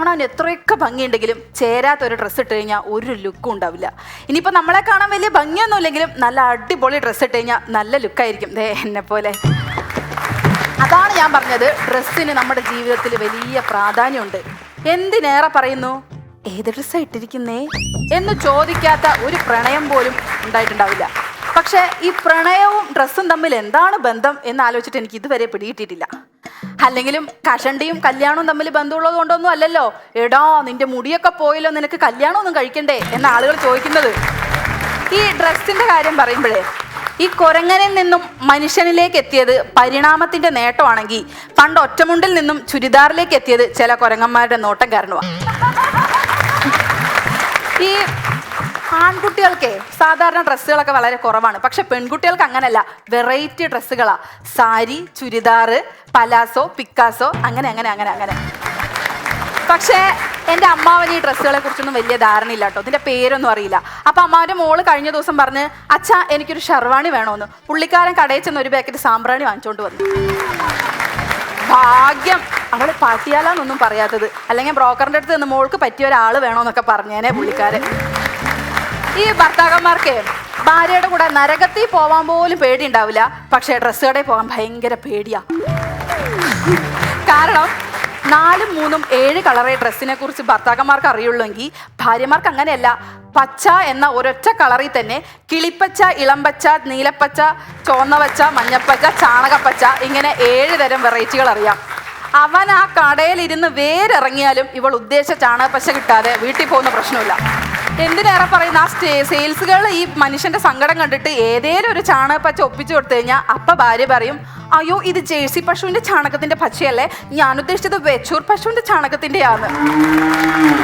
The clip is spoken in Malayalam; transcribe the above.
കാണാൻ എത്രയൊക്കെ ഭംഗിയുണ്ടെങ്കിലും ചേരാത്തൊരു ഡ്രസ്സ് ഇട്ട് കഴിഞ്ഞാൽ ഒരു ലുക്കും ഉണ്ടാവില്ല. ഇനിയിപ്പോൾ നമ്മളെ കാണാൻ വലിയ ഭംഗിയൊന്നും ഇല്ലെങ്കിലും നല്ല അടിപൊളി ഡ്രസ്സ് ഇട്ട് കഴിഞ്ഞാൽ നല്ല ലുക്കായിരിക്കും. എന്നെ പോലെ. അതാണ് ഞാൻ പറഞ്ഞത്, ഡ്രസ്സിന് നമ്മുടെ ജീവിതത്തിൽ വലിയ പ്രാധാന്യമുണ്ട്. എന്തിനേറെ പറയുന്നു, ഏത് ഡ്രസ്സാണ് ഇട്ടിരിക്കുന്നേ എന്ന് ചോദിക്കാത്ത ഒരു പ്രണയം പോലും ഉണ്ടായിട്ടുണ്ടാവില്ല. പക്ഷേ ഈ പ്രണയവും ഡ്രസ്സും തമ്മിൽ എന്താണ് ബന്ധം എന്ന് ആലോചിച്ചിട്ട് എനിക്ക് ഇതുവരെ പിടികിട്ടിയിട്ടില്ല. അല്ലെങ്കിലും കഷണ്ടിയും കല്യാണവും തമ്മിൽ ബന്ധമുള്ളത് കൊണ്ടൊന്നും അല്ലല്ലോ എടാ നിന്റെ മുടിയൊക്കെ പോയല്ലോ നിനക്ക് കല്യാണമൊന്നും കഴിക്കണ്ടേ എന്ന ആളുകൾ ചോദിക്കുന്നത്. ഈ ഡ്രസ്സിന്റെ കാര്യം പറയുമ്പോഴേ, ഈ കുരങ്ങനിൽ നിന്നും മനുഷ്യനിലേക്ക് എത്തിയത് പരിണാമത്തിന്റെ നേട്ടമാണെങ്കിൽ പണ്ട് ഒറ്റമുണ്ടിൽ നിന്നും ചുരിദാറിലേക്ക് എത്തിയത് ചില കുരങ്ങന്മാരുടെ നോട്ടം കാരണമാണ്. ഈ ആൺകുട്ടികൾക്ക് സാധാരണ ഡ്രസ്സുകളൊക്കെ വളരെ കുറവാണ്. പക്ഷെ പെൺകുട്ടികൾക്ക് അങ്ങനല്ല, വെറൈറ്റി ഡ്രസ്സുകളാ. സാരി, ചുരിദാറ്, പലാസോ, പിക്കാസോ, അങ്ങനെ അങ്ങനെ അങ്ങനെ അങ്ങനെ. പക്ഷേ എൻ്റെ അമ്മാവന് ഈ ഡ്രസ്സുകളെ കുറിച്ചൊന്നും വലിയ ധാരണയില്ല കേട്ടോ. ഇതിൻ്റെ പേരൊന്നും അറിയില്ല. അപ്പം അമ്മാവൻ്റെ മോള് കഴിഞ്ഞ ദിവസം പറഞ്ഞ് അച്ഛാ എനിക്കൊരു ഷെർവാണി വേണമെന്ന്. പുള്ളിക്കാരൻ കടയിൽ ചെന്ന് ഒരു പാക്കറ്റ് സാമ്പ്രാണി വാങ്ങിച്ചോണ്ട് വന്നു. ഭാഗ്യം അവൾ പാട്ടിയാലാന്നൊന്നും പറയാത്തത്, അല്ലെങ്കിൽ ബ്രോക്കറിൻ്റെ അടുത്ത് നിന്ന് മോൾക്ക് പറ്റിയ ഒരാൾ വേണമെന്നൊക്കെ പറഞ്ഞേനെ പുള്ളിക്കാരൻ. ഈ ഭർത്താക്കന്മാർക്ക് ഭാര്യയുടെ കൂടെ നരകത്തിൽ പോവാൻ പോലും പേടി ഉണ്ടാവില്ല, പക്ഷേ ഡ്രസ്സ് കടയിൽ പോകാൻ ഭയങ്കര പേടിയാ. കാരണം 4, 3, 7 കളറേ ഡ്രസ്സിനെ കുറിച്ച് ഭർത്താക്കന്മാർക്ക് അറിയുള്ളൂവെങ്കിൽ ഭാര്യമാർക്ക് അങ്ങനെയല്ല. പച്ച എന്ന ഒരൊറ്റ കളറിൽ തന്നെ കിളിപ്പച്ച, ഇളംപച്ച, നീലപ്പച്ച, ചുവന്നപച്ച, മഞ്ഞപ്പച്ച, ചാണകപ്പച്ച, ഇങ്ങനെ 7 തരം വെറൈറ്റികൾ അറിയാം. അവൻ ആ കടയിലിരുന്ന് വേരിറങ്ങിയാലും ഇവൾ ഉദ്ദേശിച്ച ചാണകപ്പച്ച കിട്ടാതെ വീട്ടിൽ പോകുന്ന പ്രശ്നമില്ല. എന്തിനേറെ പറയുന്ന ആ സെയിൽസുകൾ ഈ മനുഷ്യന്റെ സങ്കടം കണ്ടിട്ട് ഏതേലും ഒരു ചാണകപ്പച്ച ഒപ്പിച്ചു കൊടുത്തു കഴിഞ്ഞാൽ അപ്പം ഭാര്യ പറയും, അയ്യോ ഇത് ജേഴ്സി പശുവിന്റെ ചാണകത്തിന്റെ പച്ചയല്ലേ, ഞാൻ ഉദ്ദേശിച്ചത് വെച്ചൂർ പശുവിന്റെ ചാണകത്തിൻ്റെയാണ്.